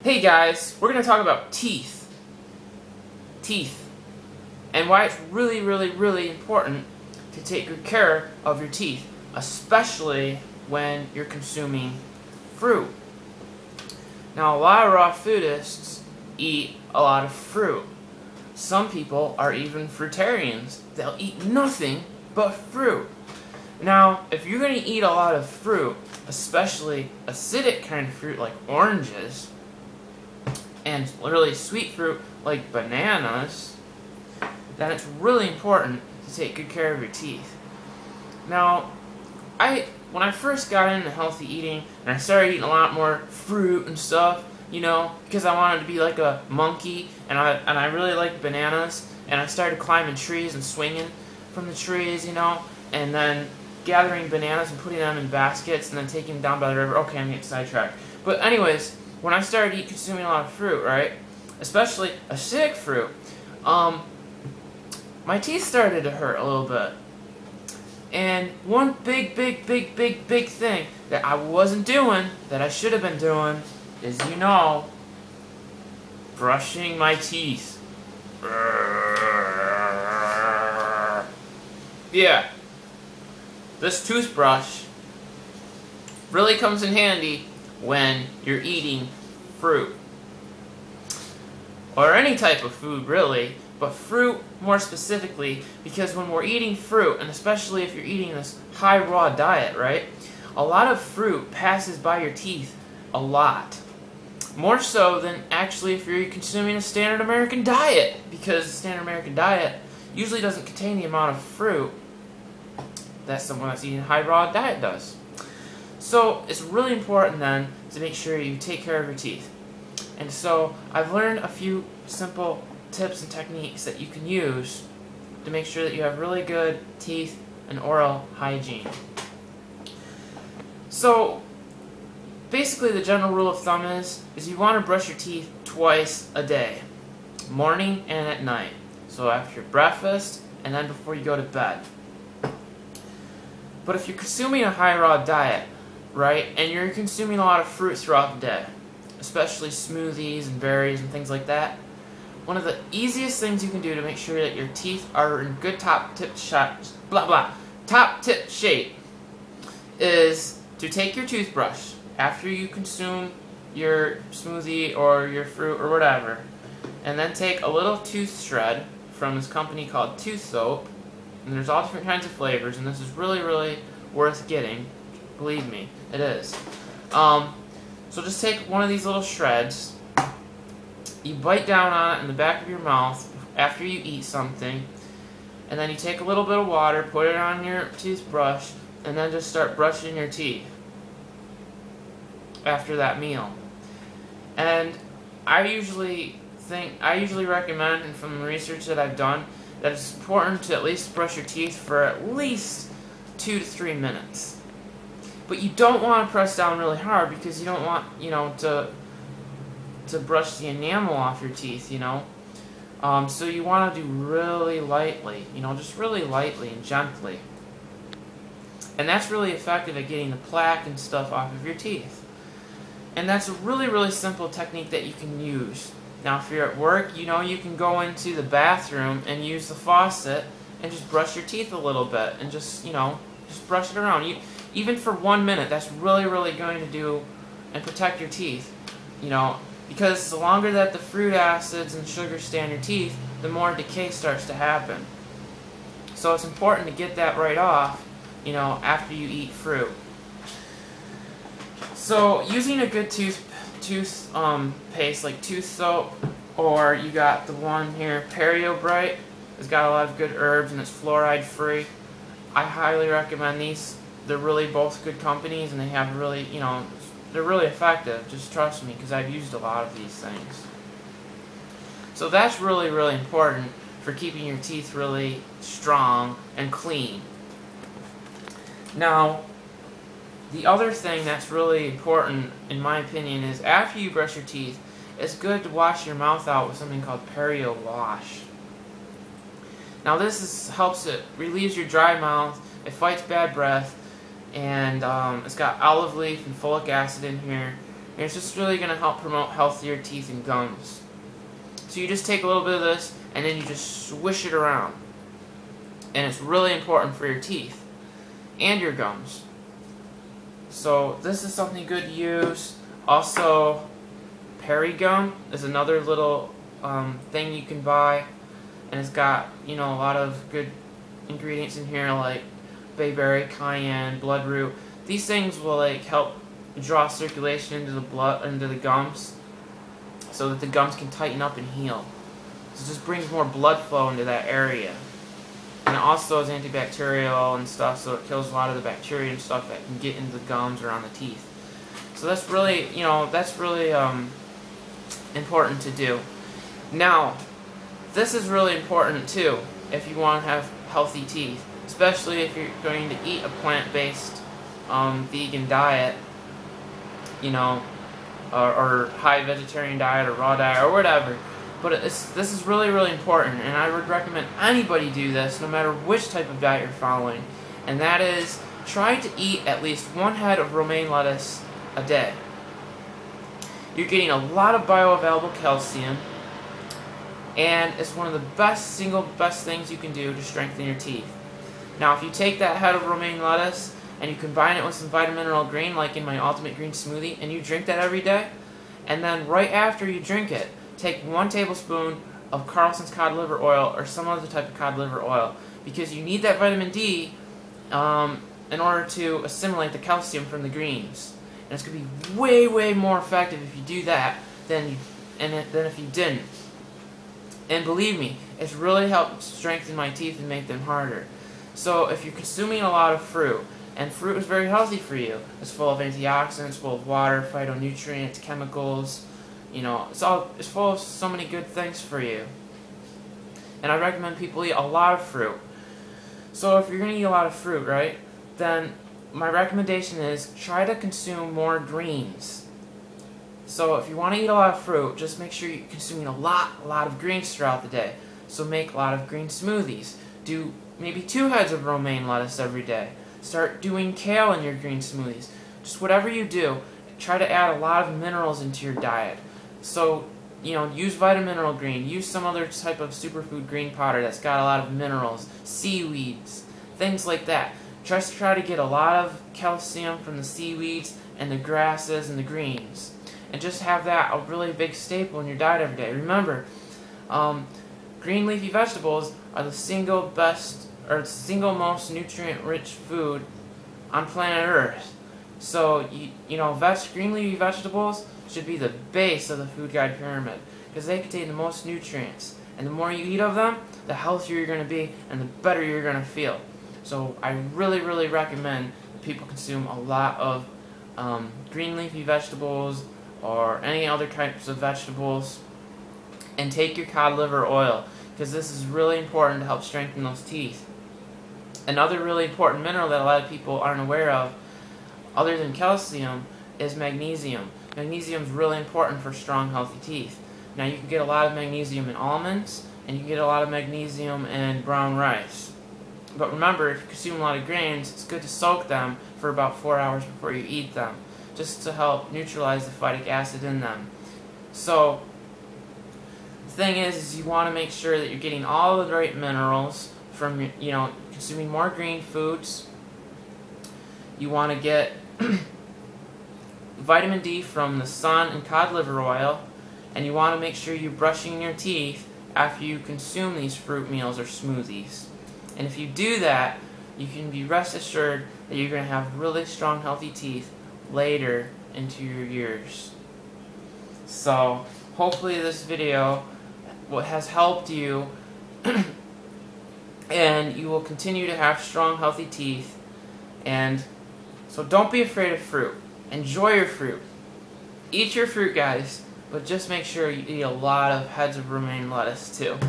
Hey guys, we're going to talk about teeth. Teeth. And why it's really important to take good care of your teeth, especially when you're consuming fruit. Now, a lot of raw foodists eat a lot of fruit. Some people are even fruitarians. They'll eat nothing but fruit. Now, if you're going to eat a lot of fruit, especially acidic kind of fruit like oranges, and really sweet fruit like bananas, then it's really important to take good care of your teeth. Now, when I first got into healthy eating, and I started eating a lot more fruit and stuff, you know, because I wanted to be like a monkey, and I really liked bananas, and I started climbing trees and swinging from the trees, you know, and then gathering bananas and putting them in baskets, and then taking them down by the river. Okay, I'm getting sidetracked. But anyways, when I started consuming a lot of fruit, right, especially acidic fruit, my teeth started to hurt a little bit. And one big thing that I wasn't doing, that I should have been doing, is, you know, brushing my teeth. Yeah. This toothbrush really comes in handy when you're eating fruit. Or any type of food, really, but fruit more specifically, because when we're eating fruit, and especially if you're eating this high raw diet, right, a lot of fruit passes by your teeth a lot. More so than actually if you're consuming a standard American diet, because the standard American diet usually doesn't contain the amount of fruit that someone that's eating a high raw diet does. So it's really important then to make sure you take care of your teeth. And so I've learned a few simple tips and techniques that you can use to make sure that you have really good teeth and oral hygiene. So basically the general rule of thumb is you want to brush your teeth twice a day, morning and at night. So after your breakfast and then before you go to bed. But if you're consuming a high raw diet, right, and you're consuming a lot of fruit throughout the day, especially smoothies and berries and things like that, one of the easiest things you can do to make sure that your teeth are in good top tip shape is to take your toothbrush after you consume your smoothie or your fruit or whatever, and then take a little tooth shred from this company called Tooth Soap. And there's all different kinds of flavors, and this is really worth getting. Believe me, it is. So just take one of these little shreds, you bite down on it in the back of your mouth after you eat something, and then you take a little bit of water, put it on your toothbrush, and then just start brushing your teeth after that meal. And I usually recommend, and from the research that I've done, that it's important to at least brush your teeth for at least 2 to 3 minutes. But you don't want to press down really hard, because you don't want, you know, to brush the enamel off your teeth, you know. So you want to do really lightly, you know, just really lightly and gently. And that's really effective at getting the plaque and stuff off of your teeth. And that's a really simple technique that you can use. Now, if you're at work, you know, you can go into the bathroom and use the faucet and just brush your teeth a little bit and just, you know, just brush it around. Even for 1 minute, that's really going to do and protect your teeth, you know, because the longer that the fruit acids and sugars stay on your teeth, the more decay starts to happen. So it's important to get that right off, you know, after you eat fruit. So using a good tooth paste like Tooth Soap, or you got the one here, Perio Bright. It's got a lot of good herbs and it's fluoride free. I highly recommend these. They're really both good companies, and they have really, you know, they're really effective. Just trust me, because I've used a lot of these things. So that's really important for keeping your teeth really strong and clean. Now, the other thing that's really important, in my opinion, is after you brush your teeth, it's good to wash your mouth out with something called Perio Wash. Now this helps it relieves your dry mouth, it fights bad breath, and it's got olive leaf and folic acid in here, And it's just really going to help promote healthier teeth and gums. So you just take a little bit of this and then you just swish it around. And it's really important for your teeth and your gums. So this is something good to use. Also, Perigum is another little thing you can buy, and it's got, you know, a lot of good ingredients in here like bayberry, cayenne, bloodroot. These things will like help draw circulation into the blood, into the gums, so that the gums can tighten up and heal. So it just brings more blood flow into that area. And it also is antibacterial and stuff, so it kills a lot of the bacteria and stuff that can get into the gums or on the teeth. So that's really, you know, that's really important to do. Now, this is really important too if you want to have healthy teeth, especially if you're going to eat a plant-based vegan diet, you know, or high vegetarian diet or raw diet or whatever. But this is really, really important, and I would recommend anybody do this no matter which type of diet you're following, and that is try to eat at least one head of romaine lettuce a day. You're getting a lot of bioavailable calcium, and it's one of the single best things you can do to strengthen your teeth. Now, if you take that head of romaine lettuce and you combine it with some vitamin mineral green, like in my Ultimate Green Smoothie, and you drink that every day, and then right after you drink it, take 1 tablespoon of Carlson's cod liver oil or some other type of cod liver oil, because you need that vitamin D in order to assimilate the calcium from the greens. And it's going to be way, way more effective if you do that than if you didn't. And believe me, it's really helped strengthen my teeth and make them harder. So if you're consuming a lot of fruit, and fruit is very healthy for you, it's full of antioxidants, full of water, phytonutrients, chemicals, you know, it's full of so many good things for you. And I recommend people eat a lot of fruit. So if you're going to eat a lot of fruit, right, then my recommendation is try to consume more greens. So if you want to eat a lot of fruit, just make sure you're consuming a lot of greens throughout the day. So make a lot of green smoothies. Do maybe 2 heads of romaine lettuce every day. Start doing kale in your green smoothies. Just whatever you do, try to add a lot of minerals into your diet. So, you know, use vitamin mineral green. Use some other type of superfood green powder that's got a lot of minerals, seaweeds, things like that. Just try to get a lot of calcium from the seaweeds and the grasses and the greens. And just have that a really big staple in your diet every day. Remember, green leafy vegetables are the single single most nutrient-rich food on planet Earth. So, you know, green leafy vegetables should be the base of the food guide pyramid, because they contain the most nutrients. And the more you eat of them, the healthier you're going to be and the better you're going to feel. So I really, really recommend that people consume a lot of green leafy vegetables or any other types of vegetables, and take your cod liver oil, because this is really important to help strengthen those teeth. Another really important mineral that a lot of people aren't aware of, other than calcium, is magnesium. Magnesium is really important for strong, healthy teeth. Now, you can get a lot of magnesium in almonds, and you can get a lot of magnesium in brown rice. But remember, if you consume a lot of grains, it's good to soak them for about 4 hours before you eat them, just to help neutralize the phytic acid in them. So, the thing is you want to make sure that you're getting all the right minerals from, you know, consuming more green foods. You want to get vitamin D from the sun and cod liver oil, and you want to make sure you're brushing your teeth after you consume these fruit meals or smoothies. And if you do that, you can be rest assured that you're going to have really strong, healthy teeth later into your years. So, hopefully this video has helped you and you will continue to have strong, healthy teeth. And so don't be afraid of fruit. Enjoy your fruit. Eat your fruit, guys, but just make sure you eat a lot of heads of romaine lettuce too.